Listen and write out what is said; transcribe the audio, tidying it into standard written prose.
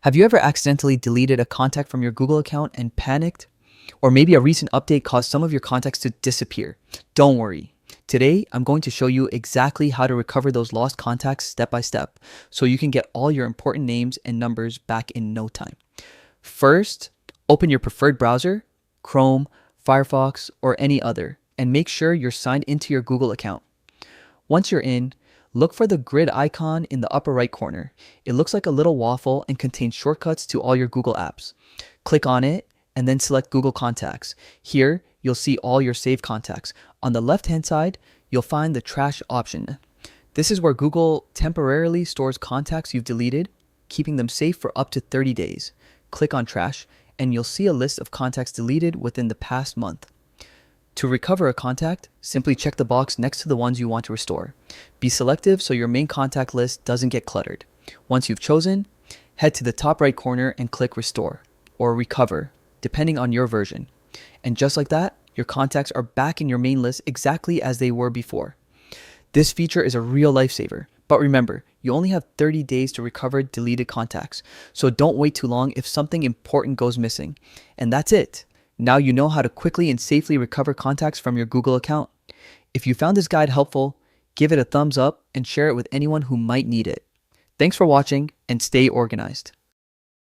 Have you ever accidentally deleted a contact from your Google account and panicked? Or maybe a recent update caused some of your contacts to disappear. Don't worry. Today, I'm going to show you exactly how to recover those lost contacts step by step so you can get all your important names and numbers back in no time. First, open your preferred browser, Chrome, Firefox, or any other, and make sure you're signed into your Google account. Once you're in, look for the grid icon in the upper right corner. It looks like a little waffle and contains shortcuts to all your Google apps. Click on it and then select Google Contacts. Here, you'll see all your saved contacts. On the left-hand side, you'll find the trash option. This is where Google temporarily stores contacts you've deleted, keeping them safe for up to 30 days. Click on trash and you'll see a list of contacts deleted within the past month. To recover a contact, simply check the box next to the ones you want to restore. Be selective so your main contact list doesn't get cluttered. Once you've chosen, head to the top right corner and click Restore or Recover, depending on your version. And just like that, your contacts are back in your main list exactly as they were before. This feature is a real lifesaver, but remember, you only have 30 days to recover deleted contacts, so don't wait too long if something important goes missing. And that's it. Now you know how to quickly and safely recover contacts from your Google account. If you found this guide helpful, give it a thumbs up and share it with anyone who might need it. Thanks for watching and stay organized.